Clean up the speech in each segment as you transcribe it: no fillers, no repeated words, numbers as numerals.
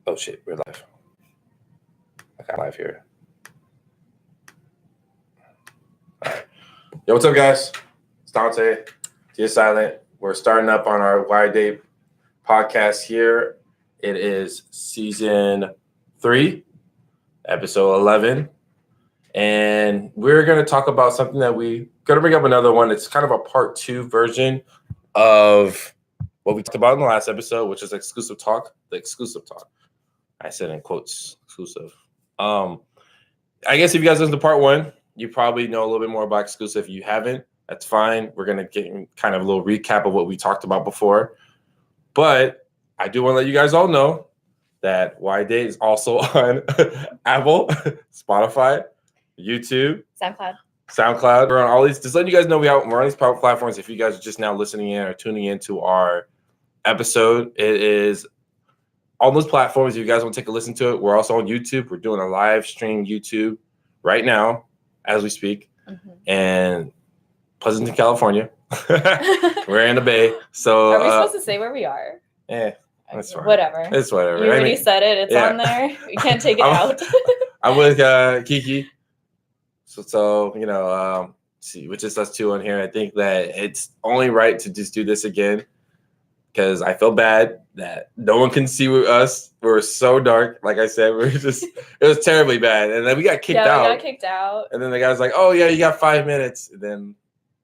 Oh shit, we're live. I got live here. All right. Yo, what's up, guys? It's Dante. Dear Silent. We're starting up on our Wide Day podcast here. It is season 3, episode 11. And we're going to talk about something that we're going to bring up another one. It's kind of a part 2 version of what we talked about in the last episode, which is exclusive talk, the exclusive talk. I said in quotes, exclusive. I guess if you guys listen to part 1, you probably know a little bit more about exclusive. If you haven't, that's fine. We're going to get kind of a little recap of what we talked about before. But I do want to let you guys all know that Wide Day is also on Apple, Spotify, YouTube, SoundCloud. We're on all these. Just letting you guys know we're on these platforms. If you guys are just now listening in or tuning into our episode, it is on those platforms. If you guys want to take a listen to it, we're also on YouTube. We're doing a live stream YouTube right now as we speak. And Pleasanton, California. We're in the Bay. So are we supposed to say where we are? Yeah, that's fine. Whatever. It's whatever. You already said it. It's on there. We can't take it out. I'm with Kiki. So you know, see, which is us two on here. I think that it's only right to just do this again because I feel bad that no one can see us. We're so dark. Like I said, it was terribly bad. And then we got kicked out. Yeah, we got kicked out. And then the guy's like, "Oh yeah, you got 5 minutes." And then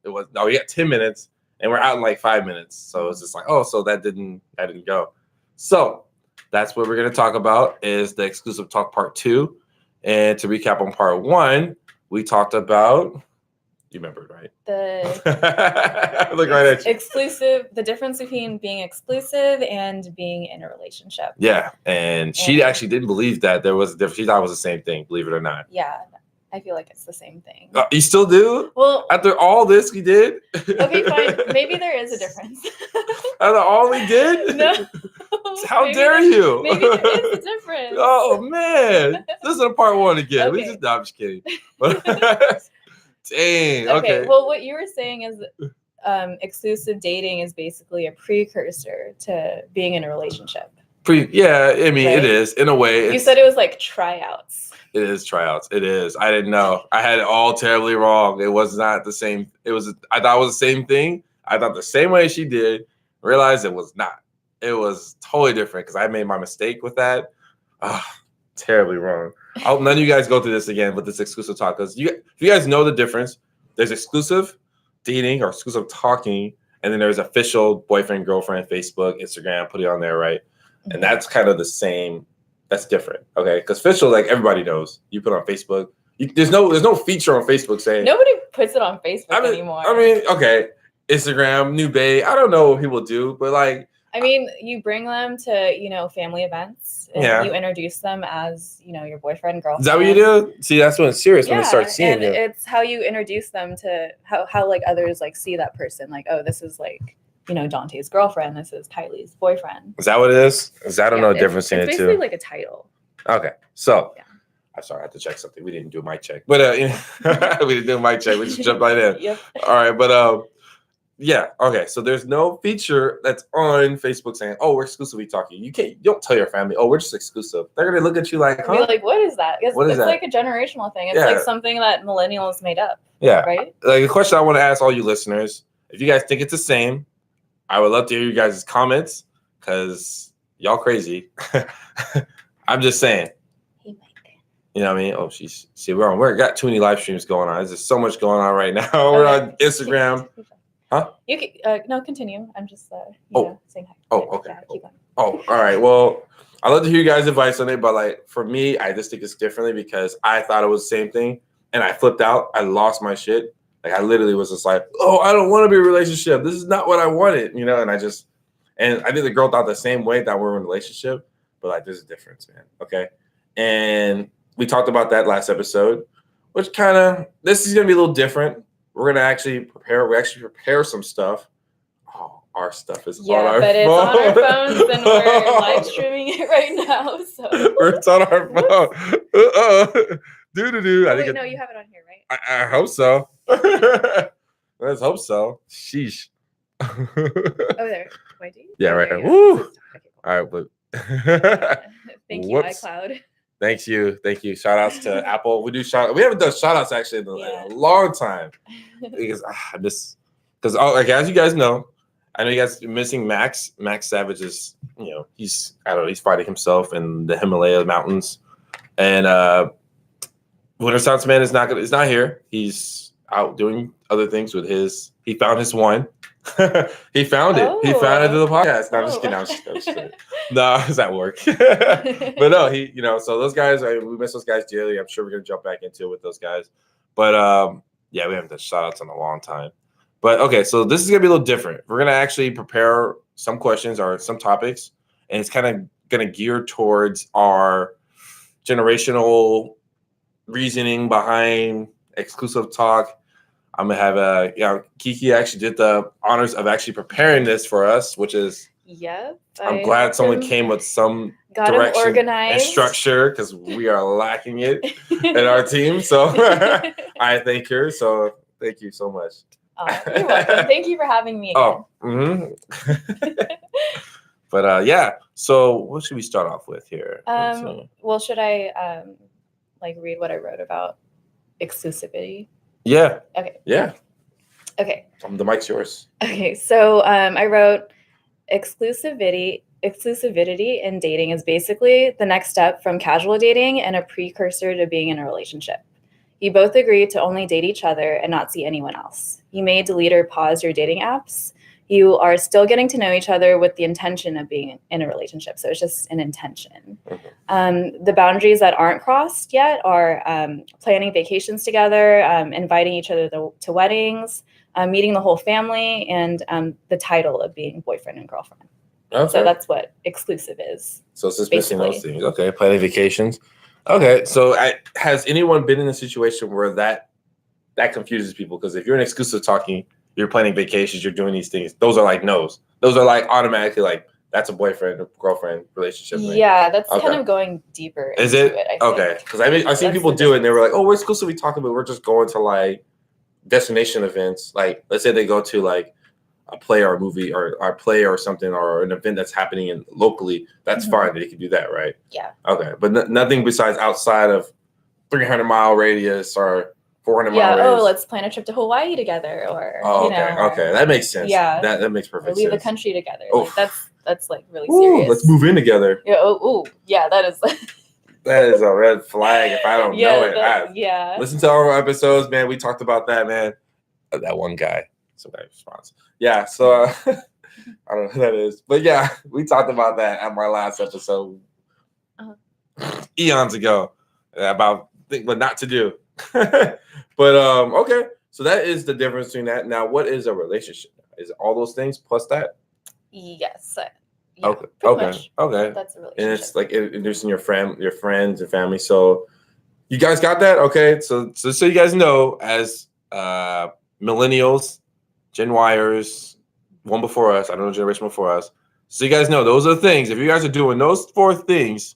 we got 10 minutes, and we're out in like 5 minutes. So it's just like, oh, so that didn't go. So that's what we're gonna talk about is the exclusive talk part 2. And to recap on part 1, we talked about. You remembered, right? Look right at you. Exclusive, the difference between being exclusive and being in a relationship. Yeah, and she actually didn't believe that there was a difference. She thought it was the same thing, believe it or not. Yeah, I feel like it's the same thing. You still do? Well, after all this we did? Okay, fine. Maybe there is a difference. After all we did? No. How dare you? Maybe there is a difference. Oh, man. Listen to part 1 again. Okay. No, I'm just kidding. Dang. Okay. Well, what you were saying is exclusive dating is basically a precursor to being in a relationship. Yeah, I mean, right? It is in a way. You said it was like tryouts. It is tryouts. It is. I didn't know. I had it all terribly wrong. It was not the same. I thought it was the same thing. I thought the same way she did. Realized it was not. It was totally different because I made my mistake with that. Terribly wrong. I hope none of you guys go through this again with this exclusive talk. Because if you guys know the difference, there's exclusive dating or exclusive talking, and then there's official boyfriend, girlfriend, Facebook, Instagram, put it on there, right? And that's kind of the same. That's different, okay? Because official, like everybody knows, you put on Facebook. There's no feature on Facebook saying nobody puts it on Facebook anymore. I mean, okay, Instagram, New Bay. I don't know what people do, but like. I mean, you bring them to, family events and you introduce them as, your boyfriend, girlfriend. Is that what you do? See, that's when it's serious when they start seeing and it's how you introduce them to how like others like see that person. Like, oh, this is like, Dante's girlfriend. This is Kylie's boyfriend. Is that what it is? Because I don't know the difference in it too. It's basically like a title. Okay. So, I'm sorry, I have to check something. We didn't do a mic check. But we didn't do a mic check. We just jumped right in. Yep. All right, but yeah. Okay. So there's no feature that's on Facebook saying, "Oh, we're exclusively talking." You don't tell your family, "Oh, we're just exclusive." They're gonna look at you like, "Huh?" Be like, "What is that?" It's that? Like a generational thing. It's like something that millennials made up. Yeah. Right. Like the question I want to ask all you listeners: if you guys think it's the same, I would love to hear you guys' comments because y'all crazy. I'm just saying. Hey, Mike. You know what I mean? Oh, we got too many live streams going on. There's just so much going on right now. We're on Instagram. Huh? You can no continue. I'm just saying hi. Oh, okay. Yeah, keep going. Oh, all right. Well, I'd love to hear you guys' advice on it, but like for me, I just think it's differently because I thought it was the same thing and I flipped out. I lost my shit. Like I literally was just like, "Oh, I don't want to be in a relationship. This is not what I wanted," and I think the girl thought the same way that we're in a relationship, but like there's a difference, man. Okay, and we talked about that last episode, which this is gonna be a little different. We're gonna actually prepare some stuff. Oh, our stuff is on our phone. But it's on our phones and we're live streaming it right now. So it's on our phone. Wait, no, you have it on here, right? I hope so. Let's hope so. Sheesh. Oh, there. Wait, do you? Yeah, right. Woo! All right, but Thank you, Whoops. iCloud. Thank you. Shout outs to Apple. We haven't done shout outs actually in a long time because I miss because like as you guys know, I know you guys are missing Max. Max Savage is he's fighting himself in the Himalaya mountains, and Winter Sounds Man is not here. He's out doing other things with his. He found his one. He found it. He found it through the podcast. No, I'm just kidding. I'm just kidding. No, it's at work. But no, so those guys, we miss those guys dearly. I'm sure we're gonna jump back into it with those guys. But yeah, we haven't done shout outs in a long time. But okay, so this is gonna be a little different. We're gonna actually prepare some questions or some topics, and it's kind of gonna gear towards our generational reasoning behind exclusive talk. I'm gonna have Kiki actually did the honors of actually preparing this for us, which is I'm glad someone came with some direction and structure because we are lacking it in our team. So I thank her. So thank you so much. You're welcome. Thank you for having me again. But yeah. So what should we start off with here? Well, should I read what I wrote about exclusivity? Yeah. Okay. Yeah. Okay. The mic's yours. Okay. So I wrote exclusivity in dating is basically the next step from casual dating and a precursor to being in a relationship. You both agree to only date each other and not see anyone else. You may delete or pause your dating apps. You are still getting to know each other with the intention of being in a relationship. So it's just an intention. Mm-hmm. The boundaries that aren't crossed yet are planning vacations together, inviting each other to weddings, meeting the whole family, and the title of being boyfriend and girlfriend. Okay. So that's what exclusive is. So it's just missing those things. Okay, planning vacations. Okay, so has anyone been in a situation where that confuses people? Because if you're in exclusive talking, you're planning vacations, you're doing these things. Those are like no's. Those are like automatically like that's a boyfriend or girlfriend relationship. Right? Yeah, that's kind of going deeper into it. I think. Okay, because I've seen people do it and they were like, oh, we're exclusively talking about. We're just going to like destination events. Like let's say they go to like a play or a movie or a play or something or an event that's happening locally. That's fine. They can do that, right? Yeah. Okay, but nothing besides outside of 300-mile radius or 400-mile radius. Let's plan a trip to Hawaii together, or okay, that makes sense. Yeah, that makes perfect sense. Leave the country together. Like, that's like really serious. Let's move in together. Yeah. Yeah. That is. That is a red flag if I don't know it. Listen to our episodes, man. We talked about that, man. That one guy. Some guy response. Yeah. So I don't know who that is, but yeah, we talked about that at my last episode eons ago about what not to do. But okay, so that is the difference between that. Now, what is a relationship? Is it all those things plus that? Yes. Yeah, okay. That's a relationship. And it's like introducing your friends and family. So you guys got that? Okay. So you guys know, as millennials, Gen Yers, one before us, I don't know, generation before us. So you guys know those are the things. If you guys are doing those four things,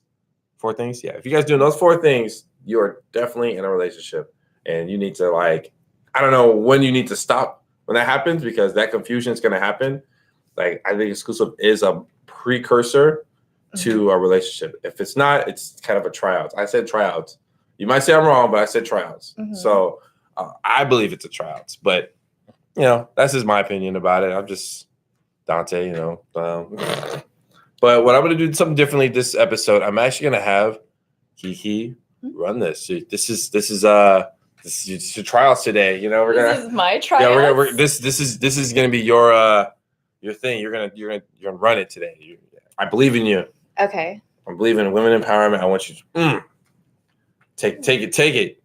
yeah. If you guys doing those four things, you are definitely in a relationship. And you need to I don't know when you need to stop when that happens, because that confusion is going to happen. Like, I think exclusive is a precursor to a relationship. If it's not, it's kind of a tryout. I said tryouts. You might say I'm wrong, but I said tryouts. Mm-hmm. So I believe it's a tryouts. But, that's just my opinion about it. I'm just Dante, But what I'm going to do something differently this episode, I'm actually going to have Kiki run this. This is your trials today. This is my trials. Yeah, this is gonna be your thing. You're gonna run it today. I believe in you. Okay. I believe in women empowerment. I want you to take it.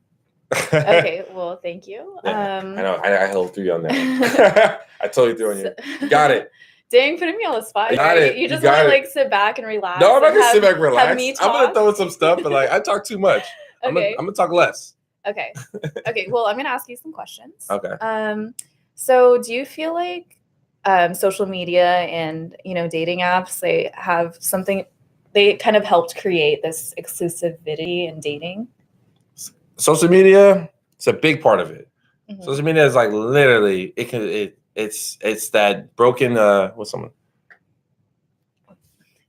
Okay. Well, thank you. Yeah, I know. I held through you on that. I totally threw on you. You got it. Dang, putting me on the spot. You got it. You just want to sit back and relax. No, I'm not gonna sit back and relax. I'm gonna throw in some stuff, but I talk too much. Okay. I'm gonna talk less. Okay. Well, I'm gonna ask you some questions. Okay. So do you feel like social media and dating apps, they kind of helped create this exclusivity in dating? Social media, it's a big part of it. Mm-hmm. Social media is like literally it's that broken what's someone?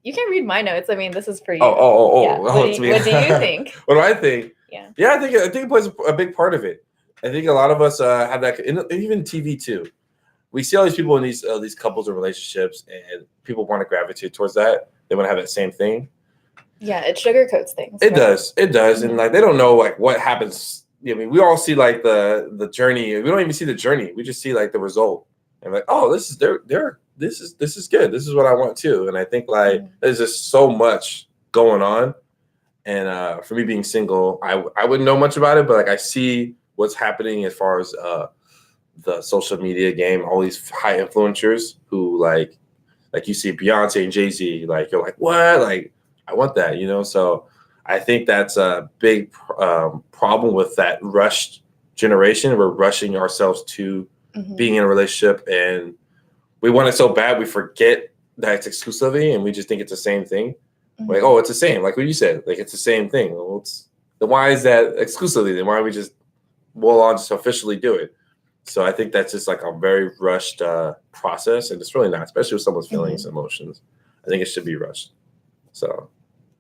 You can read my notes. I mean, this is for you. Yeah. What do you think? What do I think? Yeah. Yeah, I think it plays a big part of it. I think a lot of us have that, and even TV too. We see all these people in these couples or relationships, and people want to gravitate towards that. They want to have that same thing. Yeah, it sugarcoats things. It does, Mm-hmm. and like they don't know like what happens. I mean, we all see like the journey. We don't even see the journey. We just see like the result, and like, oh, this is this is good. This is what I want too. And I think like there's just so much going on. And for me being single, I wouldn't know much about it, but like I see what's happening as far as the social media game. All these high influencers who like you see Beyonce and Jay-Z, like you're like, what? Like I want that, you know? So I think that's a big problem with that rushed generation. We're rushing ourselves to being in a relationship, and we want it so bad we forget that it's exclusivity, and we just think it's the same thing. Like, oh, it's the same. Like what you said, like it's the same thing. Well, then why is that exclusively? Then why don't we just just officially do it? So I think that's just like a very rushed process, and it's really not, especially with someone's feelings and emotions. I think it should be rushed. So,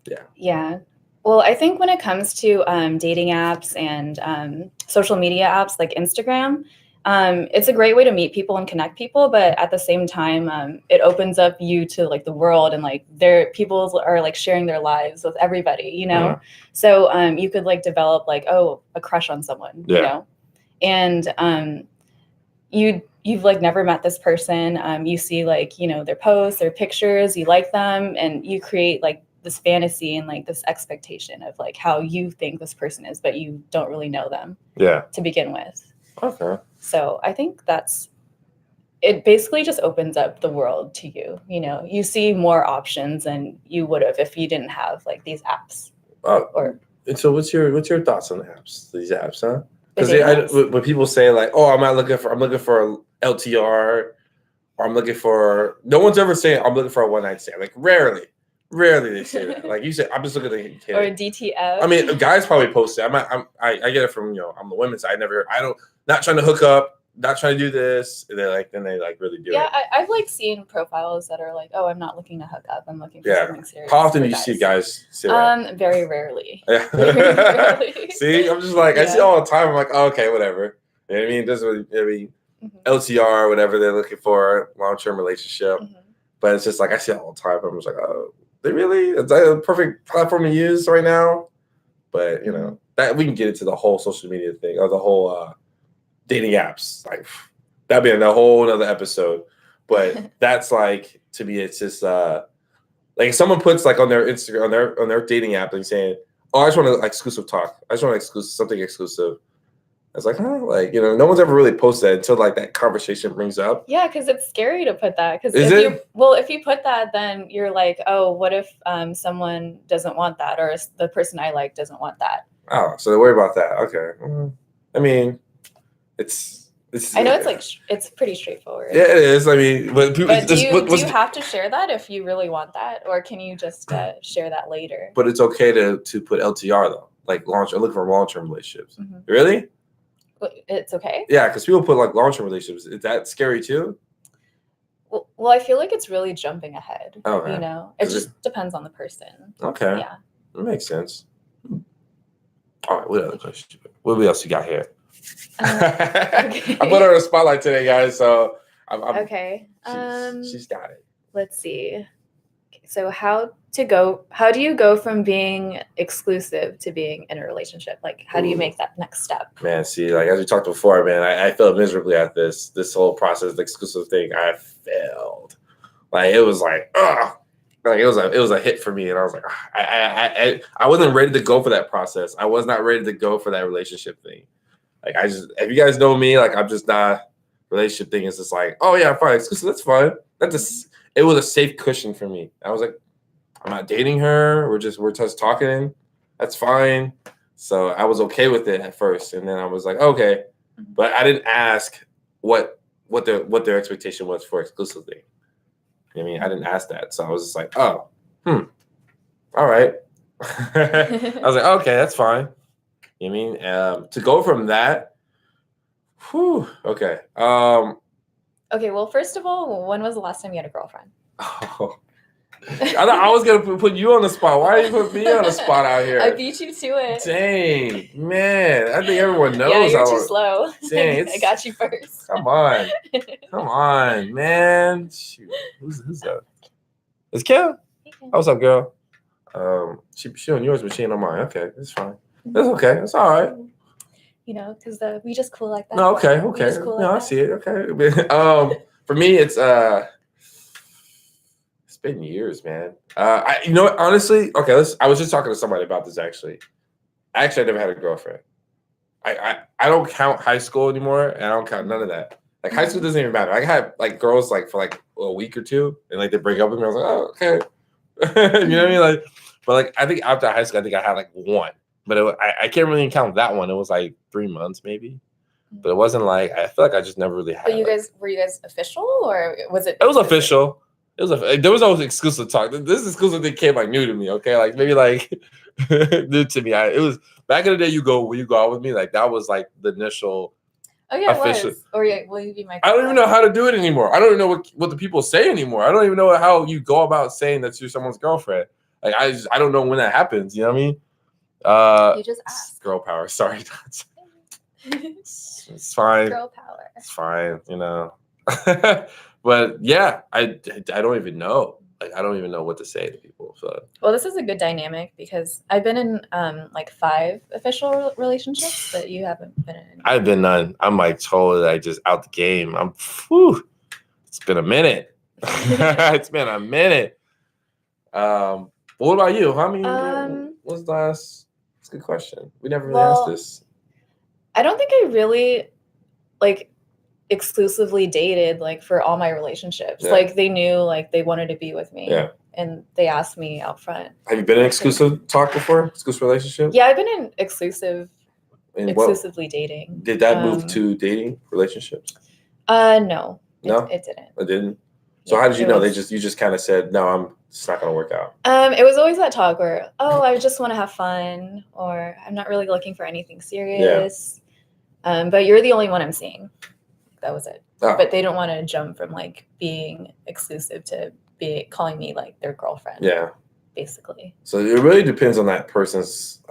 yeah. Yeah. Well, I think when it comes to dating apps and social media apps like Instagram, it's a great way to meet people and connect people, but at the same time, it opens up you to like the world, and like people are like sharing their lives with everybody, you know? So you could like develop like, oh, a crush on someone, you know? And you've like never met this person. You see like, you know, their posts, their pictures, you like them, and you create like this fantasy and like this expectation of like how you think this person is, but you don't really know them to begin with. Okay. So I think it basically just opens up the world to you. You know, you see more options than you would have if you didn't have like these apps. And so what's your thoughts on the apps? These apps, huh? Because when people say like, oh, I'm looking for LTR, or I'm looking for, no one's ever saying I'm looking for a one night stand. Like rarely they say that. Like you said, I'm just looking at the kid. Or a DTF. I mean, guys probably post it. I get it from, you know, I'm the women's side. Not trying to hook up, not trying to do this. And then they like really do it. Yeah, I've like seen profiles that are like, oh, I'm not looking to hook up. I'm looking for something serious. How often do you see guys say that? Very rarely. Very rarely. See, I'm just like, I see all the time. I'm like, oh, okay, whatever. You know what I mean? It doesn't really, LTR, whatever they're looking for, long-term relationship. But it's just like, I see it all the time. I'm just like, oh, they really? Is that a perfect platform to use right now? But, you know, that we can get into the whole social media thing, or the whole dating apps. Like, that'd be a whole another episode. But that's like, to me, it's just like if someone puts like on their Instagram, on their dating app, and saying, oh, I just want to exclusive talk. I just want something exclusive. I was like, huh? Like, you know, no one's ever really posted that until like that conversation brings up. Yeah, because it's scary to put that. Because if you put that, then you're like, oh, what if someone doesn't want that, or the person I like doesn't want that? Oh, so they worry about that. Okay. I mean, it's. I know it's like it's pretty straightforward. Yeah, it is. I mean, but do you have to share that if you really want that, or can you just share that later? But it's okay to put LTR though, like looking for long-term relationships. Really? It's okay. Yeah, because people put like long-term relationships. Is that scary too? Well, I feel like it's really jumping ahead. Okay. You know, it just depends on the person. Okay. Yeah. That makes sense. All right. What other question? What else you got here? Okay. I put her on the spotlight today, guys. So okay. She's got it. Let's see. So how do you go from being exclusive to being in a relationship? Like, how do you make that next step? Man, see, like as we talked before, man, I failed miserably at this whole process, the exclusive thing. I failed. Like it was like, like it was a hit for me, and I was like, I wasn't ready to go for that process. I was not ready to go for that relationship thing. Like if you guys know me, like I'm just not, relationship thing is just like, oh yeah, fine, exclusive, that's fun. It was a safe cushion for me. I was like, I'm not dating her. We're just talking. That's fine. So I was okay with it at first, and then I was like, okay, but I didn't ask what their expectation was for exclusively. I mean, I didn't ask that, so I was just like, oh, all right. I was like, okay, that's fine. You know what I mean? To go from that, okay. Okay, well, first of all, when was the last time you had a girlfriend? Oh, I thought I was gonna put you on the spot. Why you put me on the spot out here? I beat you to it. Dang, man. I think everyone knows. Yeah, you're too slow. Dang, I got you first. Come on, man. Shoot. Who's that? It's Kim. Hey, Kim. Oh, what's up, girl? She on yours, but she ain't on mine. Okay, that's fine. That's okay. It's all right. You know, because we just cool like that. No, okay. We just cool No, like I that. see it. Okay. For me, it's been years, man. You know what? Honestly, okay. I was just talking to somebody about this actually. I never had a girlfriend. I don't count high school anymore, and I don't count none of that. Like high school doesn't even matter. I had like girls like for like a week or two, and like they break up with me. I was like, oh, okay. You know what I mean? Like, but like I think after high school, I think I had like one, but I can't really count that one. It was like 3 months maybe, but it wasn't like I feel like I just never really had. But were you guys official or was it? It was official. There was always exclusive talk. This exclusive thing came like new to me. Okay, like maybe like new to me. It was back in the day. When you go out with me, like that was like the initial. Oh yeah, official. it was. Or yeah, will you be my? I don't even know how to do it anymore. I don't even know what the people say anymore. I don't even know how you go about saying that you're someone's girlfriend. Like I don't know when that happens. You know what I mean? You just ask. Girl power. Sorry, it's fine. Girl power. It's fine. You know. But yeah, I don't even know. Like I don't even know what to say to people. So well, this is a good dynamic because I've been in like 5 official relationships, but you haven't been in. I've been none. I'm like totally just out the game. It's been a minute. It's been a minute. But what about you? How many? What's the last? That's a good question. We never really asked this. I don't think I really like exclusively dated like for all my relationships. Yeah. Like they knew like they wanted to be with me. Yeah. And they asked me out front. Have you been in exclusive talk before? Exclusive relationship? Yeah, I've been in exclusively dating. Did that move to dating relationships? No. No? It didn't. It didn't. So how did you know? You just kind of said, no, it's not gonna work out. It was always that talk where, I just want to have fun, or I'm not really looking for anything serious. Yeah. But you're the only one I'm seeing. That was it. Oh. But they don't want to jump from like being exclusive to calling me like their girlfriend. Yeah. Basically. So it really depends on that person's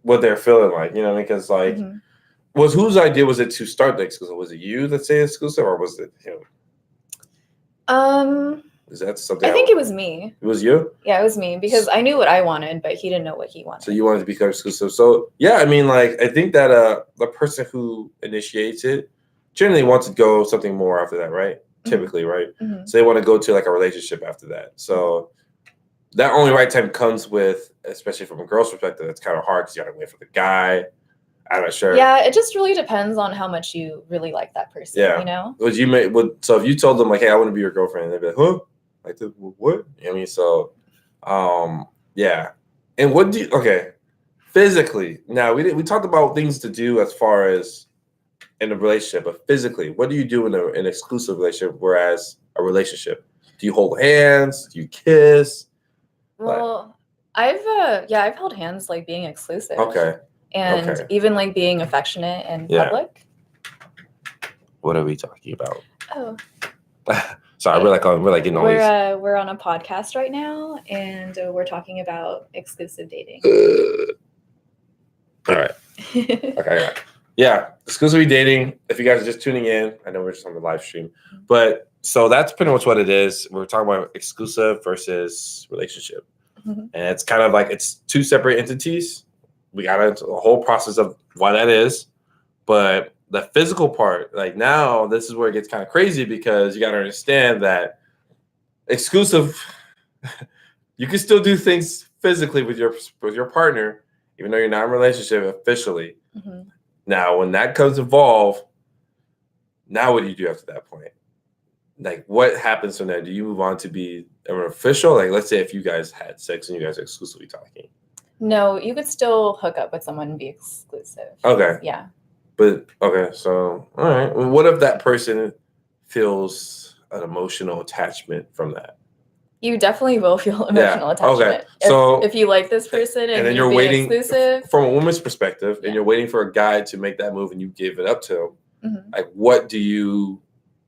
what they're feeling like, you know, because like whose idea was it to start the exclusive? Was it you that say exclusive, or was it him? Is that something? I think it was me. It was you? Yeah, it was me because I knew what I wanted, but he didn't know what he wanted. So you wanted to become exclusive. So yeah, I mean, like I think that the person who initiates it generally wants to go something more after that, right? Typically, right? So they want to go to like a relationship after that. So that only right time comes with, especially from a girl's perspective, it's kind of hard because you got to wait for the guy. I'm not sure. Yeah, it just really depends on how much you really like that person. Yeah. You know. So if you told them like, "Hey, I want to be your girlfriend," they'd be like, "Huh? Like, what?" You know what I mean? So, yeah. And what do you? Okay, physically. Now we talked about things to do as far as in a relationship, but physically, what do you do in an exclusive relationship? Whereas a relationship, do you hold hands? Do you kiss? Well, I've held hands like being exclusive. Okay. And even like being affectionate in public. What are we talking about? Oh. Sorry, we're like getting all these. We're on a podcast right now, and we're talking about exclusive dating. All right. Okay. Yeah, exclusively dating. If you guys are just tuning in, I know we're just on the live stream, but so that's pretty much what it is. We're talking about exclusive versus relationship, and it's kind of like it's 2 separate entities. We got into the whole process of why that is, but the physical part, like now, this is where it gets kind of crazy because you got to understand that exclusive, you can still do things physically with your partner, even though you're not in a relationship officially. Now, when that comes involved, now what do you do after that point? Like, what happens from there? Do you move on to be an official? Like, let's say if you guys had sex and you guys are exclusively talking. No, you could still hook up with someone and be exclusive. Okay. Yeah. But, okay, so, all right. Well, what if that person feels an emotional attachment from that? You definitely will feel emotional attachment. Okay. So if you like this person and then you're waiting exclusive. From a woman's perspective, and you're waiting for a guy to make that move and you give it up to him, like what do you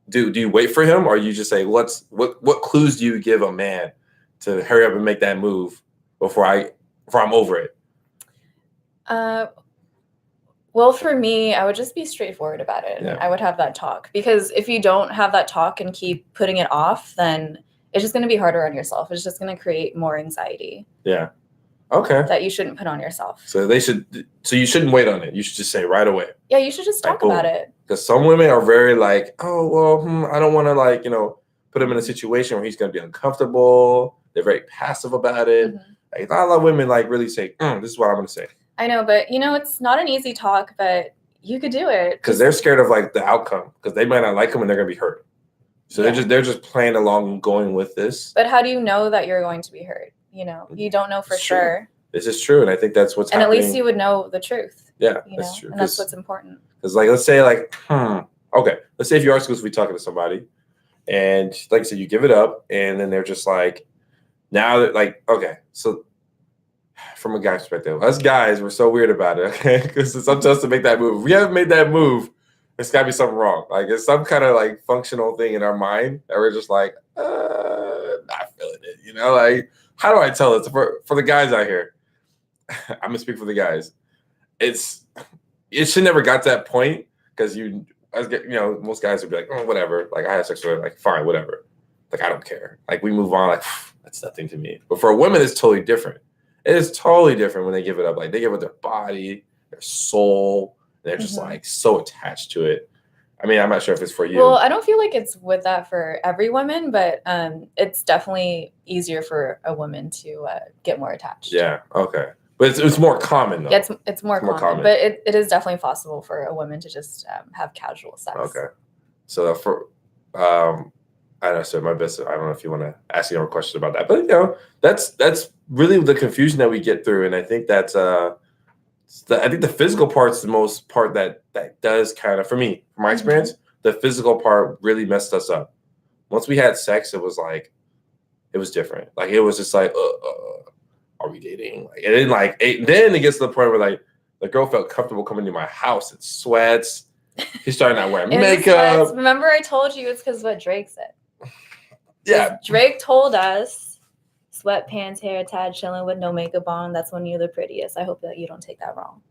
do you wait for him, or you just say, what clues do you give a man to hurry up and make that move before I'm over it? Well, for me, I would just be straightforward about it. Yeah. I would have that talk, because if you don't have that talk and keep putting it off, then it's just going to be harder on yourself. It's just going to create more anxiety. Yeah. Okay. That you shouldn't put on yourself. So you shouldn't wait on it. You should just say right away. Yeah, you should just talk about it. Because some women are very like, oh, well, I don't want to like, put him in a situation where he's going to be uncomfortable. They're very passive about it. Mm-hmm. Like, not a lot of women like really say, this is what I'm going to say. I know, but it's not an easy talk, but you could do it. Because they're scared of like the outcome, because they might not like him and they're going to be hurt. So they're just playing along and going with this. But how do you know that you're going to be hurt? You don't know for sure. This is true, and I think that's what's happening. And at least you would know the truth. Yeah, that's true. And that's what's important. Because like, let's say like, okay, let's say if you are exclusively talking to somebody, and like I said, you give it up, and then they're just like, now that like, okay, so from a guy's perspective, us guys, we're so weird about it, okay? Because sometimes to make that move, if we haven't made that move, there's got to be something wrong. Like it's some kind of like functional thing in our mind that we're just like, not feeling it, Like, how do I tell this for the guys out here? I'm gonna speak for the guys. It should never got to that point, because most guys would be like, oh, whatever. Like I had sex with her, like fine, whatever. Like I don't care. Like we move on. Like that's nothing to me. But for women, it's totally different. It is totally different when they give it up. Like they give it their body, their soul. They're just like so attached to it. I mean, I'm not sure if it's for you. Well, I don't feel like it's with that for every woman, but it's definitely easier for a woman to get more attached. Yeah. Okay. But it's more common though. Yeah, it's more common. But it is definitely possible for a woman to just have casual sex. Okay. So for I don't know, so my best. I don't know if you want to ask any more questions about that, but that's really the confusion that we get through, and I think that's I think the physical part's the most part that does kind of, for me, from my experience, the physical part really messed us up. Once we had sex, it was different. Like it was just like, are we dating? Like, and then it gets to the point where like the girl felt comfortable coming to my house in sweats. He started not wearing makeup. Remember, I told you it's because what Drake said. Yeah, Drake told us, sweatpants, hair tied, chilling with no makeup on. That's when you're the prettiest. I hope that you don't take that wrong.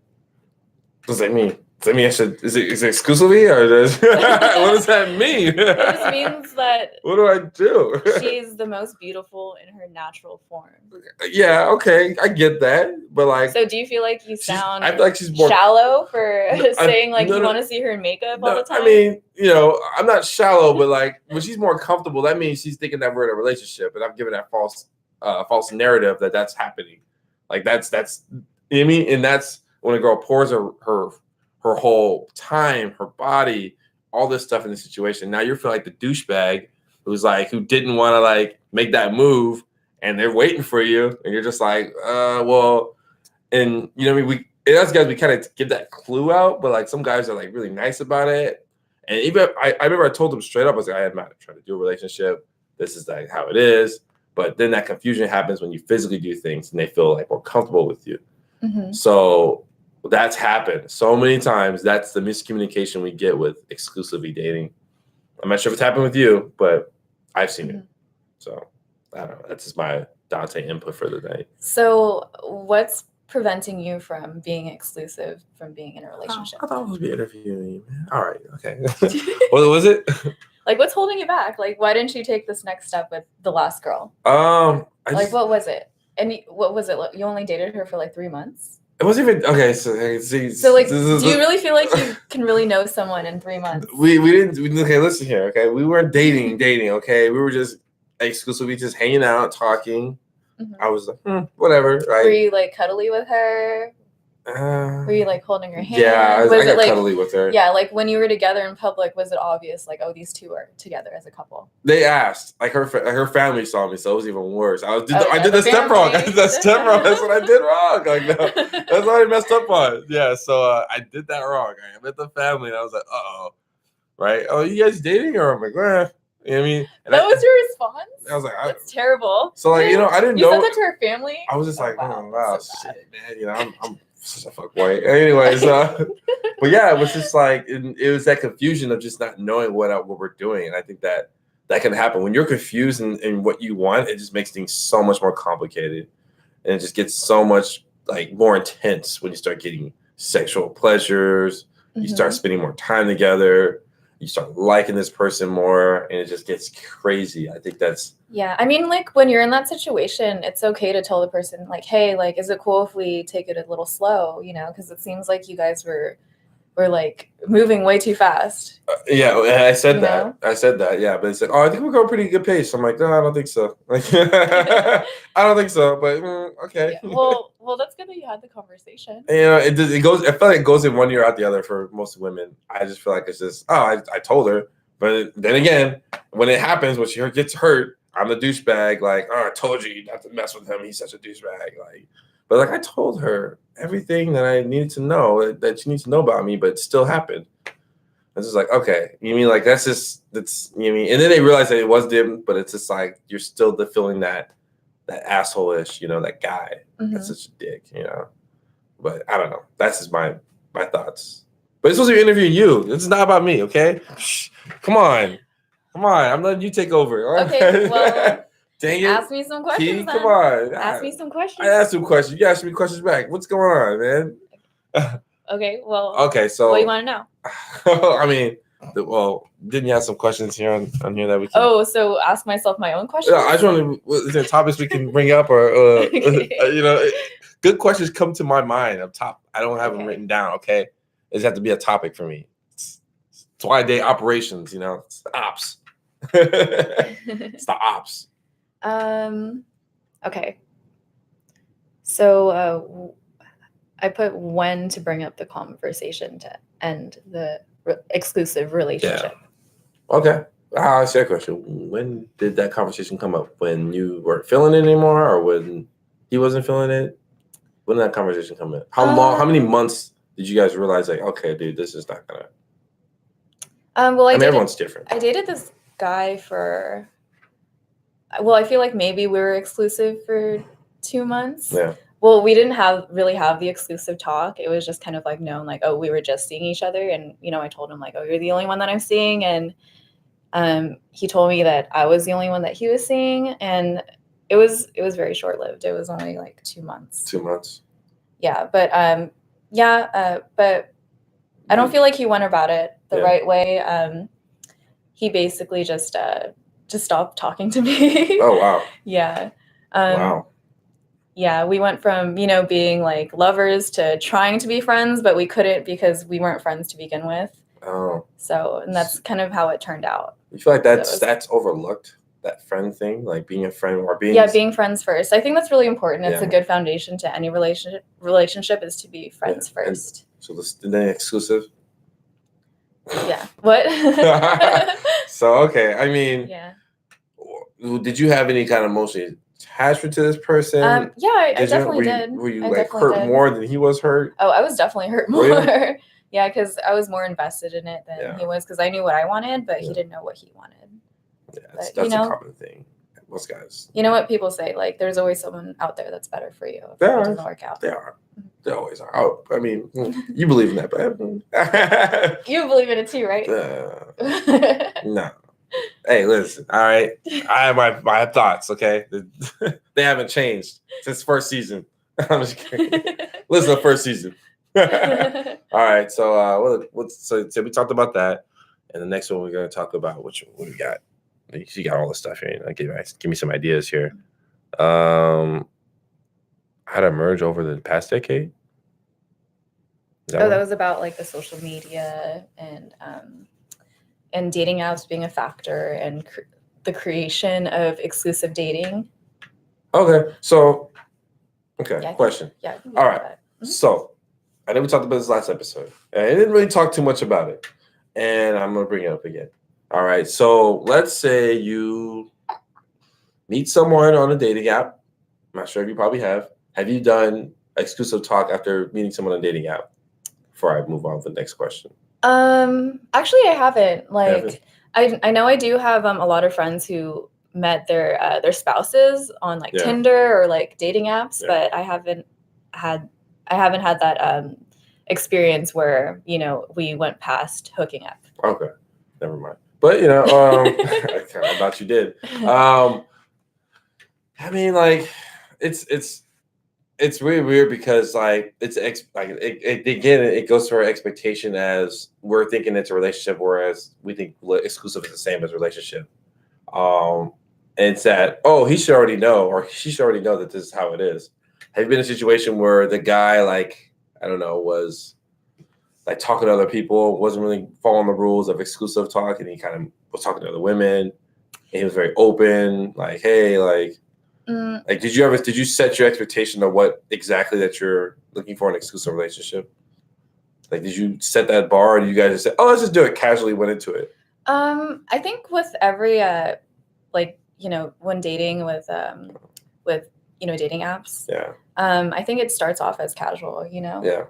What does that mean? Does that mean is it exclusively, or what does that mean? It just means that. What do I do? She's the most beautiful in her natural form. Yeah, okay, I get that, but like. So, do you feel like you sound? I feel like she's more shallow for saying like you want to see her in makeup all the time. I mean, I'm not shallow, but like when she's more comfortable, that means she's thinking that we're in a relationship, and I'm giving that false narrative that's happening. Like that's you know what I mean, and that's when a girl pours her whole time, her body, all this stuff in the situation. Now you feel like the douchebag who didn't want to like make that move, and they're waiting for you, and you're just like, well, and you know what I mean, us guys, we kind of give that clue out, but like some guys are like really nice about it. And even I remember I told them straight up, I was like, I am not trying to do a relationship. This is like how it is. But then that confusion happens when you physically do things and they feel like more comfortable with you. Mm-hmm. So that's happened so many times. That's the miscommunication we get with exclusively dating. I'm not sure if it's happened with you, but I've seen it. So I don't know. That's just my Dante input for the night. So what's preventing you from being exclusive, from being in a relationship? I thought I was interviewing you, man. All right. Okay. What was it? Like, what's holding you back? Like, why didn't you take this next step with the last girl? What was it? And what was it? You only dated her for like 3 months? It wasn't even okay. So like, do you really feel like you can really know someone in 3 months? We didn't. Okay, listen here. Okay, we weren't dating. Okay, we were just exclusively just hanging out, talking. Mm-hmm. I was like, whatever. Right? Were you like cuddly with her? Were you like holding her hand? Yeah, I got cuddly with her. Yeah, like when you were together in public, was it obvious like, oh, these two are together as a couple? They asked, like her family saw me, so it was even worse. I did the step wrong. I did that step wrong. That's what I did wrong. Like no, that's what I messed up on. Yeah, so I did that wrong. I met the family, and I was like, right? Oh, you guys dating? Or I'm like, You know what I mean? And that was your response? I was like, that's terrible. So like, I didn't know. You said that to her family? I was just like, wow, so shit, man. I'm such a fuck boy. Anyways, but yeah, it was just like it was that confusion of just not knowing what we're doing, and I think that can happen when you're confused in what you want. It just makes things so much more complicated, and it just gets so much like more intense when you start getting sexual pleasures. You start spending more time together. You start liking this person more, and it just gets crazy. I think that's Yeah, I mean, like when you're in that situation, it's okay to tell the person, like, "Hey, like, is it cool if we take it a little slow?" You know, because it seems like you guys were like moving way too fast. yeah. I said You that. know? I said that. Yeah, but it's like, oh, I think we're going pretty good pace. I'm like, no, I don't think so. Like, I don't think so. But okay. Yeah. Well, that's good that you had the conversation. You know, it goes. I feel like it goes in one ear out the other for most women. I just feel like it's just, oh, I told her. But then again, when it happens, when she gets hurt, I'm the douchebag. Like, oh, I told you not to mess with him. He's such a douchebag. Like, but like I told her everything that I needed to know that she needs to know about me, but it still happened. It's just like, okay, you mean like that's you know what I mean? And then they realize that it was them, but it's just like you're still feeling that asshole-ish, you know, that guy. That's such a dick, you know. But I don't know. That's just my thoughts. But it's supposed to be interviewing you. This is not about me, okay? Shh. Come on. I'm letting you take over. Okay, well, dang it. ask me some questions. Key, come on. Ask me some questions. I asked some questions. You asked me questions back. What's going on, man? Okay, well. Okay, so. What do you want to know? I mean, didn't you have some questions here on here that we can? Oh, so ask myself my own questions? Yeah, I just want to. Is there topics we can bring up, or you know, good questions come to my mind up top. I don't have them written down. Okay, it just have to be a topic for me. It's why I date operations. You know, it's the ops. It's the ops. Okay. So I put when to bring up the conversation to end the exclusive relationship. Yeah. Okay. I'll ask you a question. When did that conversation come up? When you weren't feeling it anymore, or when he wasn't feeling it? When did that conversation come in? How long? How many months did you guys realize, like, okay, dude, this is not gonna? Well, I mean, everyone's different. I dated this guy for. Well, I feel like maybe we were exclusive for 2 months. Yeah. Well, we didn't really have the exclusive talk. It was just kind of like known, like, oh, we were just seeing each other, and you know, I told him like, oh, you're the only one that I'm seeing, and he told me that I was the only one that he was seeing, and it was very short lived. It was only like 2 months. 2 months. Yeah, but but I don't feel like he went about it the right way. He basically just stopped talking to me. Oh wow. Yeah. Wow. Yeah, we went from, you know, being like lovers to trying to be friends, but we couldn't because we weren't friends to begin with. Oh. So, and that's kind of how it turned out. You feel like that's overlooked, that friend thing, like being a friend or being. Yeah, being friends first. I think that's really important. It's a good foundation to any relationship is to be friends first. So then exclusive. Yeah. What? So okay, I mean. Yeah. Did you have any kind of emotional attachment to this person? Yeah, I definitely did. Were you like hurt more than he was hurt? Oh, I was definitely hurt more. Really? Yeah, because I was more invested in it than he was, because I knew what I wanted, but he didn't know what he wanted. Yeah, that's a common thing. Most guys. You know what people say? Like, there's always someone out there that's better for you. If it doesn't work out. They are. They always are. Oh, I mean, you believe in that, but you believe in it too, right? No. Hey, listen. All right, I have my thoughts. Okay, they haven't changed since first season. I'm just kidding. Listen to first season. All right, so so we talked about that, and the next one we're gonna talk about what we got. You got all the stuff here. Give me some ideas here. How to merge over the past decade. That was about like the social media and dating apps being a factor, and the creation of exclusive dating. Okay, so question. Yeah. All right. Mm-hmm. So I know we talked about this last episode. I didn't really talk too much about it, and I'm gonna bring it up again. All right. So let's say you meet someone on a dating app. I'm not sure if you probably have. Have you done exclusive talk after meeting someone on a dating app? Before I move on to the next question. Actually, I haven't. Like, I know I do have a lot of friends who met their spouses on like Tinder or like dating apps, but I I haven't had that experience where, we went past hooking up. Okay, never mind. But I thought you did. I mean, like, it's really weird because like it goes to our expectation as we're thinking it's a relationship, whereas we think exclusive is the same as relationship. And it's that, oh, he should already know, or she should already know that this is how it is. Have you been in a situation where the guy, like, I don't know, was like talking to other people, wasn't really following the rules of exclusive talk, and he kind of was talking to other women, and he was very open, like, hey, like did you set your expectation of what exactly that you're looking for in an exclusive relationship? Like, did you set that bar, or did you guys just say, oh, let's just do it casually, went into it? I think with every when dating with dating apps, Yeah. I think it starts off as casual, Yeah.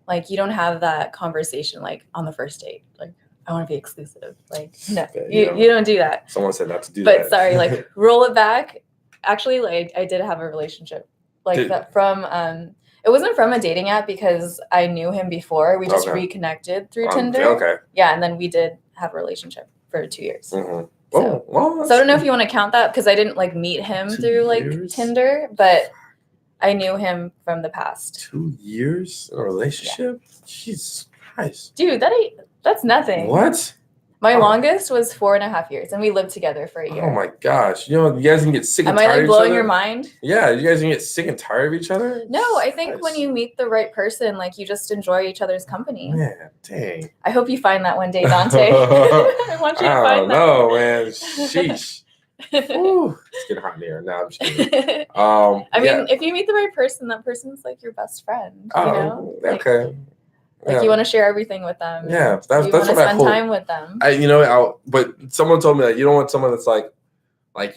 like you don't have that conversation like on the first date, like I want to be exclusive, like no, Yeah, you don't do that. Someone said not to do that. But sorry, like roll it back. Actually, like I did have a relationship like that from it wasn't from a dating app because I knew him before. We just reconnected through Tinder. Okay. Yeah, and then we did have a relationship for 2 years. Mm-hmm. So I don't know if you want to count that because I didn't like meet him through like Tinder, but I knew him from the past. 2 years in a relationship? Yeah. Jesus Christ. Dude, that's nothing. What? My longest was 4.5 years, and we lived together for a year. Oh my gosh! You guys can get sick and tired of each other. Am I like blowing your mind? Yeah, you guys can get sick and tired of each other. No, I think when you meet the right person, like you just enjoy each other's company. Man, dang! I hope you find that one day, Dante. I want you to find that. I don't know, man. Sheesh. Ooh, it's getting hot in here. No, I'm just kidding. I mean, if you meet the right person, that person's like your best friend. Okay. Like you want to share everything with them. Yeah, that's you what I spend time with them. But someone told me that you don't want someone that's like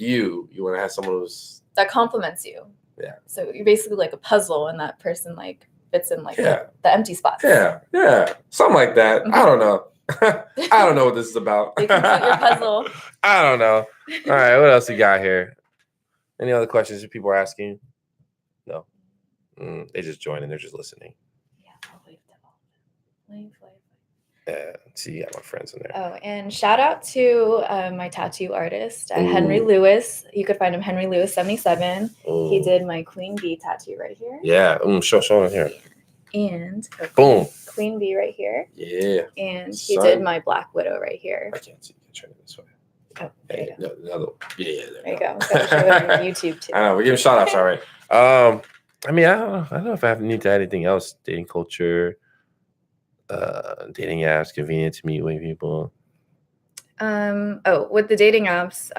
you. You want to have someone that compliments you. Yeah. So you're basically like a puzzle, and that person like fits in like the empty spots. Yeah, something like that. I don't know. I don't know what this is about. They complete your puzzle. I don't know. All right, what else we got here? Any other questions that people are asking? No. They just joined and they're just listening. Yeah, see, you got my friends in there. Oh, and shout out to my tattoo artist, Henry Lewis. You could find him, Henry Lewis 77. He did my Queen Bee tattoo right here. Yeah, show it here. And boom, Queen Bee right here. Yeah. And he did my Black Widow right here. I can't see. You can turn it this way. Oh, there you go. Another one. Yeah, there you go. I'm show it on YouTube too. I know, we're giving shout outs, all right. I mean, I don't know if I need to add anything else. Dating culture. Dating apps, convenient to meet with people. With the dating apps,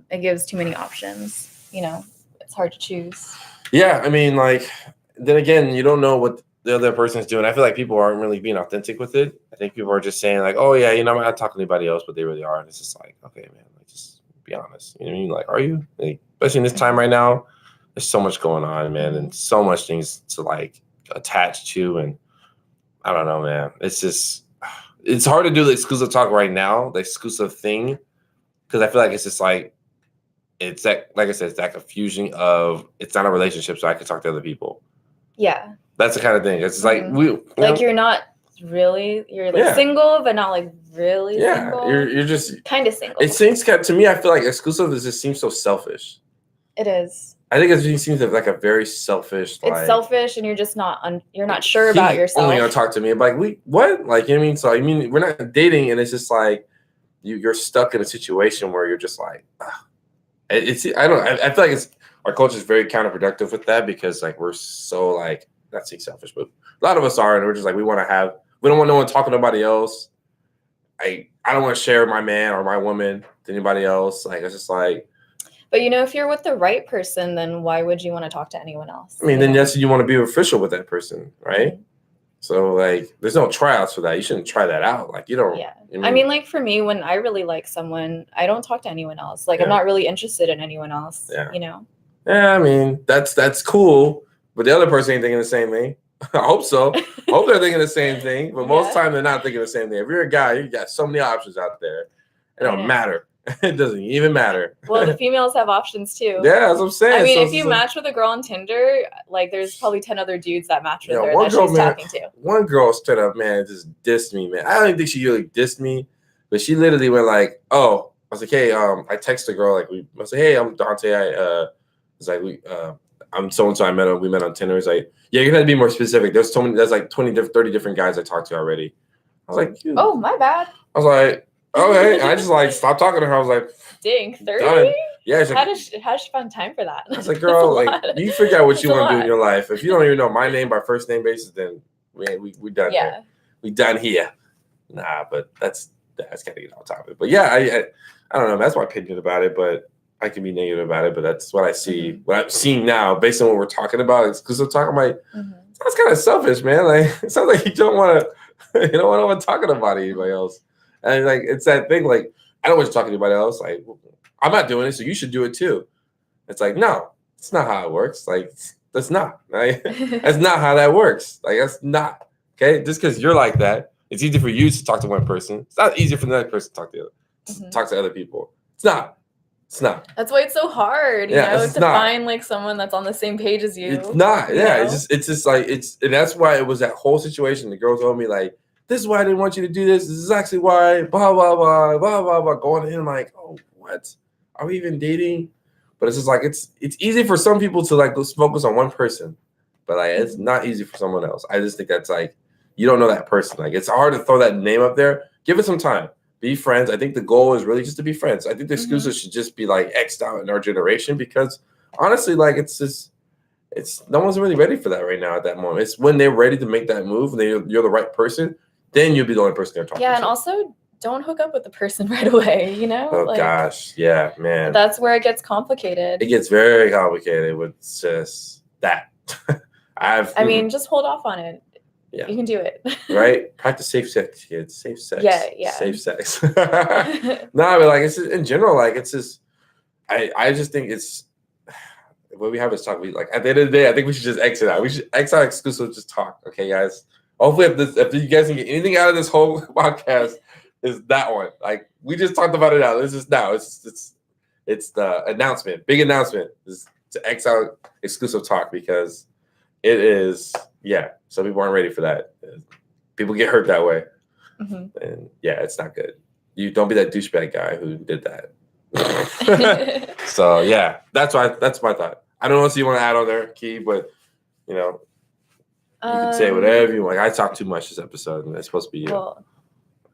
it gives too many options. It's hard to choose. Yeah, I mean, like, then again, you don't know what the other person's doing. I feel like people aren't really being authentic with it. I think people are just saying like, oh yeah, I'm not talking to anybody else, but they really are. And it's just like, okay, man, like, just be honest. You know what I mean? Like, are you? Like, especially in this time right now, there's so much going on, man, and so much things to like attach to, and I don't know, man. It's hard to do the exclusive talk right now, the exclusive thing, because I feel like it's just like, it's that, like I said, it's that confusion of it's not a relationship, so I can talk to other people. Yeah. That's the kind of thing. It's like you're not really, you're like single, but not like really single. You're just kind of single. It seems to me, I feel like exclusive just seems so selfish. It is. I think it seems like a very selfish. It's selfish, and you're just you're not sure about yourself. Only gonna talk to me. I'm like, what? Like, you know what I mean? So I mean, we're not dating, and it's just like you're stuck in a situation where you're just like, I feel like our culture is very counterproductive with that because like we're so like not saying selfish, but a lot of us are, and we're just like we don't want no one talking to nobody else. I don't want to share my man or my woman to anybody else. Like it's just like. But if you're with the right person, then why would you want to talk to anyone else? I mean, then yes, you want to be official with that person, right? Mm-hmm. So like, there's no tryouts for that. You shouldn't try that out. Like you don't. Yeah. I mean, like for me, when I really like someone, I don't talk to anyone else. Like I'm not really interested in anyone else. Yeah. Yeah, I mean that's cool, but the other person ain't thinking the same thing. I hope so. I hope they're thinking the same thing, but most time they're not thinking the same thing. If you're a guy, you got so many options out there. It don't matter. It doesn't even matter. Well, the females have options too. Yeah, that's what I'm saying. I mean, So if you match with a girl on Tinder, like there's probably 10 other dudes that match with her one that girl, she's man, talking to. one girl straight up, man, just dissed me, man. I don't even think she really dissed me, but she literally went like, "Oh," I was like, "Hey, I texted the girl like I said, hey, I'm Dante. It's like I'm so and so. We met on Tinder. It's like, yeah, you have to be more specific. There's like 20, 30 different guys I talked to already. I was like, dude. Oh, my bad. I was like, okay. And I just like stopped talking to her. I was like, dang, 30? Done. Yeah. How does she find time for that? I was like, girl, like you figure out what you want to do in your life. If you don't even know my name by first name basis, then we done here. We done here. Nah, but that's kind of get on topic. But yeah, I don't know. That's my opinion about it, but I can be negative about it. But that's what I see. Mm-hmm. What I'm seeing now, based on what we're talking about, it's because we're talking about. That's kind of selfish, man. Like it sounds like you don't want to. You don't want to talk about anybody else, and like it's that thing. Like I don't want to talk to anybody else. Like I'm not doing it, so you should do it too. It's like no, it's not how it works. Like that's not. Right? That's not how that works. Like that's not okay. Just because you're like that, it's easy for you to talk to one person. It's not easier for another person to talk to talk to other people. It's not. It's not. That's why it's so hard, you know, to find like someone that's on the same page as you. It's not. Yeah, it's just like and that's why it was that whole situation. The girl told me like, "This is why I didn't want you to do this. This is actually why." Blah blah blah blah blah blah. Going in like, oh, what? Are we even dating? But it's just like it's easy for some people to like just focus on one person, but like it's not easy for someone else. I just think that's like you don't know that person. Like it's hard to throw that name up there. Give it some time. Be friends. I think the goal is really just to be friends. I think the excuses should just be like X'd out in our generation because honestly, like it's no one's really ready for that right now at that moment. It's when they're ready to make that move and you're the right person, then you'll be the only person they're talking to. Yeah, and also don't hook up with the person right away, you know? Oh, like, gosh. Yeah, man. That's where it gets complicated. It gets very complicated with just that. I mean, just hold off on it. Yeah. You can do it. Right? Practice safe sex, kids. Safe sex. Yeah. Safe sex. No, but like it's just, in general, like it's just I just think it's when we have this talk, we like at the end of the day, I think we should just exit out. We should exit out exclusive, just talk. Okay, guys. Hopefully if you guys can get anything out of this whole podcast, is that one. Like we just talked about it now. This is now. It's the announcement. Big announcement is to X out exclusive talk because it is some people aren't ready for that. People get hurt that way. And it's not good. You don't be that douchebag guy who did that. So yeah, that's my thought. I don't know what you want to add on there, Key, but you know, you can say whatever you want. Like, I talked too much this episode, and it's supposed to be you. Well,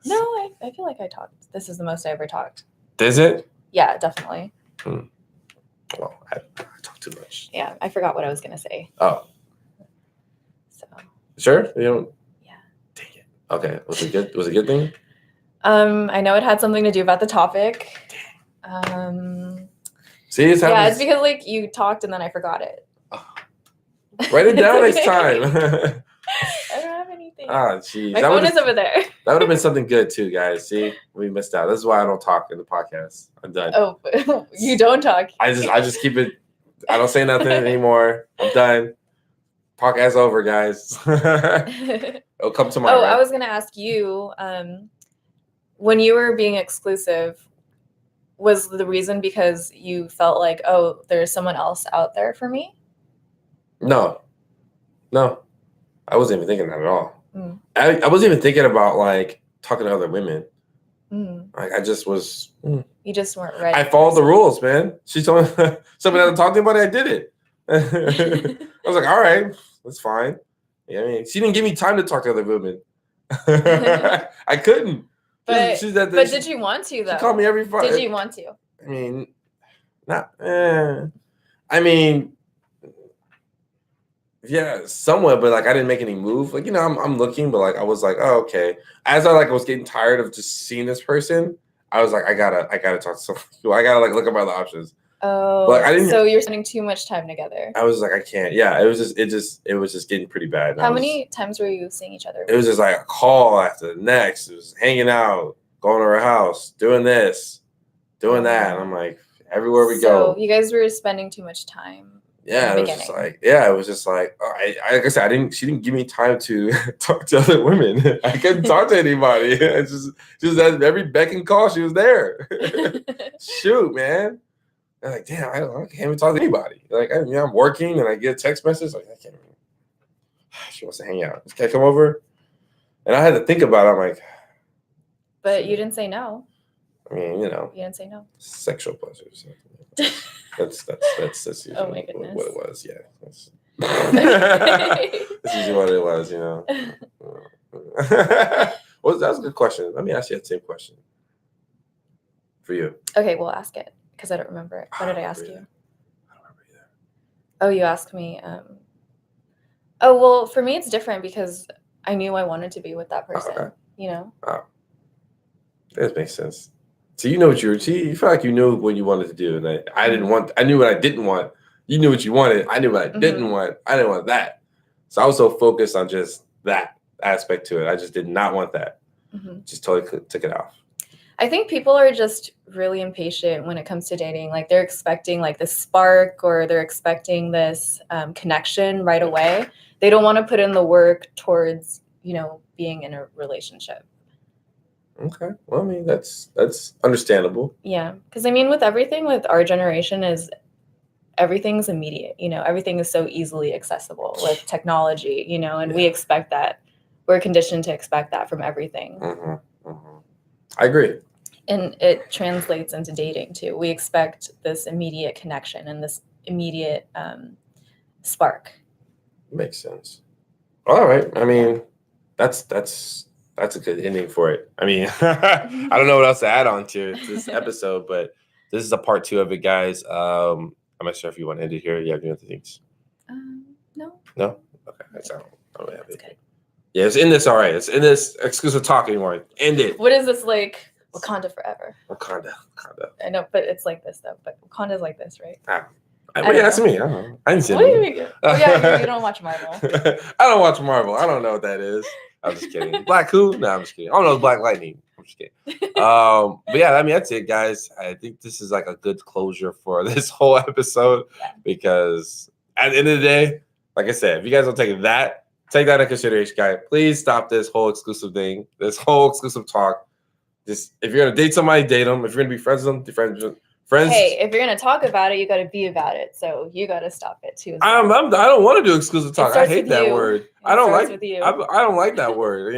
no, I feel like I talked. This is the most I ever talked. Is it? Yeah, definitely. Well, I talked too much. Yeah, I forgot what I was gonna say. Oh. So. Sure? You don't? Yeah. Dang it. Okay. Was it good? Was it a good thing? I know it had something to do about the topic. See, it's it's because like you talked and then I forgot it. Oh. Write it down next time. I don't have anything. Oh, jeez. My phone is over there. That would have been something good too, guys. See, we missed out. This is why I don't talk in the podcast. I'm done. Oh, you don't talk. I just keep it. I don't say nothing anymore. I'm done. Podcast over, guys. It'll come tomorrow. Oh, I was gonna ask you, when you were being exclusive, was the reason because you felt like, oh, there's someone else out there for me? No, I wasn't even thinking that at all. I wasn't even thinking about like talking to other women. Like I just was. You just weren't ready. I followed the rules, man. She told me somebody had to talk to me about it. I did it. I was like, all right, that's fine. Yeah, I mean, she didn't give me time to talk to other women. I couldn't. But did you want to though? She called me every Friday. Did you want to? I mean, not. I mean, yeah, somewhat, but like I didn't make any move. Like I'm looking, but like I was like, oh, okay. As I was getting tired of just seeing this person, I was like, I gotta talk to someone. I gotta like look at my other options. Oh, but I didn't. So you're spending too much time together. I was like, I can't. Yeah, it was just getting pretty bad. How many times were you seeing each other? It was just like a call after the next. It was hanging out, going to her house, doing this, doing that. And I'm like, everywhere we go. So you guys were spending too much time. Yeah, in it the was just beginning. like, yeah, it was just like, like I said, she didn't give me time to talk to other women. I couldn't talk to anybody. It's just at every beck and call, she was there. Shoot, man. I'm like, damn, I can't even talk to anybody. Like, I'm working and I get a text message. Like, I can't even. She wants to hang out. Can I come over? And I had to think about it. I'm like, But you didn't say no. I mean, You didn't say no. Sexual pleasures. That's usually Oh my goodness. what it was. Yeah. That's usually what it was, Well, that's a good question. Let me ask you that same question for you. Okay, we'll ask it because I don't remember it. What did I ask you? I don't remember either. Oh, you asked me. Oh, well, for me, it's different because I knew I wanted to be with that person. Okay. That makes sense. So you know what you feel like you knew what you wanted to do, and I didn't want. I knew what I didn't want. You knew what you wanted. I knew what I didn't want. I didn't want that. So I was so focused on just that aspect to it. I just did not want that. Just totally took it off. I think people are just really impatient when it comes to dating. Like they're expecting like this spark or they're expecting this connection right away. They don't want to put in the work towards, being in a relationship. Okay. Well, I mean, that's understandable. Yeah. Because with everything with our generation is everything's immediate. Everything is so easily accessible with technology, and we expect that. We're conditioned to expect that from everything. I agree. And it translates into dating too. We expect this immediate connection and this immediate spark. Makes sense. All right. I mean, that's a good ending for it. I mean, I don't know what else to add on to this episode, but this is a part 2 of it, guys. I'm not sure if you want to end it here. You have any other things? No. No? Okay. I don't have anything. Yeah, it's in this. All right. It's in this exclusive talk anymore. End it. What is this like? Wakanda forever. Wakanda. I know, but it's like this though. But Wakanda's like this, right? That's me. I don't know. I didn't see it. What do you mean? Oh, yeah, you don't watch Marvel. I don't watch Marvel. I don't know what that is. I'm just kidding. Black who? No, I'm just kidding. I don't know. Black Lightning. I'm just kidding. But yeah, I mean, that's it, guys. I think this is like a good closure for this whole episode because at the end of the day, like I said, if you guys don't take that into consideration, guys, please stop this whole exclusive thing, this whole exclusive talk. Just if you're gonna date somebody, date them. If you're gonna be friends with them, be friends. Hey, if you're gonna talk about it, you got to be about it. So you got to stop it too. I don't want to do exclusive talk. I hate that word. I don't like. I don't like that word.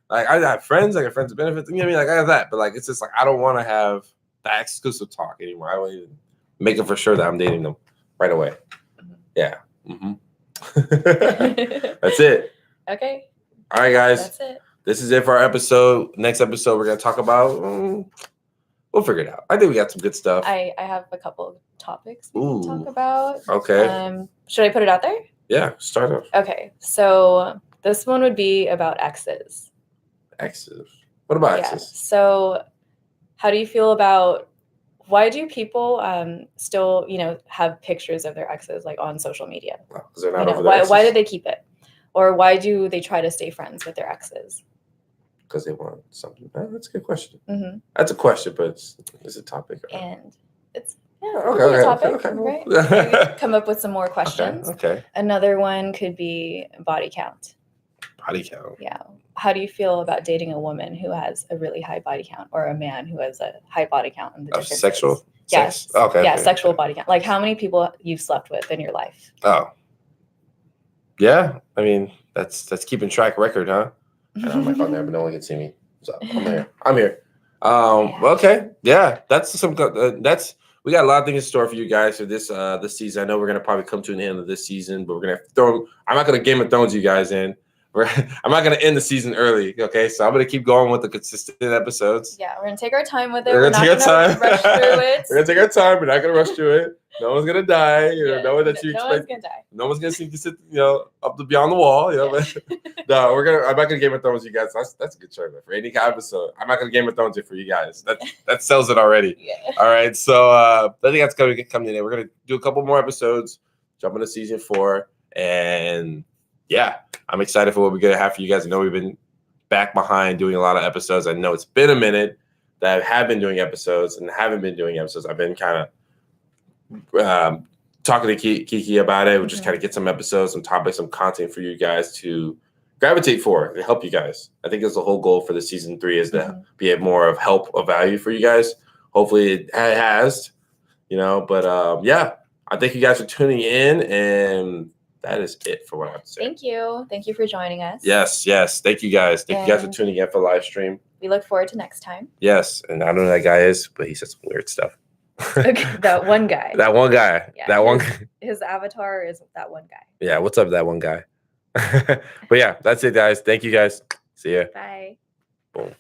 Like I got friends. I got friends with benefits. You know what I mean? Like I have that, but like it's just like I don't want to have that exclusive talk anymore. I don't even make it for sure that I'm dating them right away. Yeah. That's it. Okay. All right, guys. That's it. This is it for our episode. Next episode, we're gonna talk about. We'll figure it out. I think we got some good stuff. I have a couple of topics we can talk about. Okay. Should I put it out there? Yeah, start off. Okay, so this one would be about exes. Exes. What about exes? So, how do you feel about why do people still have pictures of their exes like on social media? Because they're not over their exes. Why did they keep it, or why do they try to stay friends with their exes? Because they want something. That's a good question. That's a question, but it's a topic. And it's okay, a topic, okay. Right? Maybe come up with some more questions. Okay. Another one could be body count. Body count. Yeah. How do you feel about dating a woman who has a really high body count, or a man who has a high body count? And the sexual. Yes. Sex? Okay. Yeah, sexual body count. Like how many people you've slept with in your life? Oh. Yeah. I mean, that's keeping track record, huh? And I'm like on there, but no one can see me. So I'm here. Okay. Yeah. We got a lot of things in store for you guys for this season. I know we're gonna probably come to an end of this season, but we're gonna I'm not gonna Game of Thrones you guys in. I'm not gonna end the season early. Okay, so I'm gonna keep going with the consistent episodes. Yeah, we're gonna take our time with it. We're gonna take our time. Rush through it. We're gonna take our time. We're not gonna rush through it. No one's gonna die. No one that you expect. No one's gonna die. No one's gonna see you sit, up to beyond the wall. But no, I'm not gonna Game of Thrones you guys. That's a good choice for any kind of episode. I'm not gonna Game of Thrones it for you guys. That sells it already. Yeah. All right. So I think that's coming in. We're gonna do a couple more episodes, jump into season 4, and yeah, I'm excited for what we're gonna have for you guys. I know we've been back behind doing a lot of episodes. I know it's been a minute that I have been doing episodes and haven't been doing episodes. I've been kind of talking to Kiki about it. We'll just Mhm. kind of get some episodes, some topics, some content for you guys to gravitate for, to help you guys. I think that's the whole goal for the season 3 is to Mhm. be more of help, of value for you guys. Hopefully it has, but yeah, I thank you guys for tuning in, and that is it for what I have to say. Thank you. Thank you for joining us. Yes. Thank you guys. Thank you guys for And- tuning in for the live stream. We look forward to next time. Yes, and I don't know who that guy is, but he said some weird stuff. Okay, that one guy. That one guy. Yeah, that one. His avatar is that one guy. Yeah, what's up, with that one guy? But yeah, that's it, guys. Thank you, guys. See ya. Bye. Boom.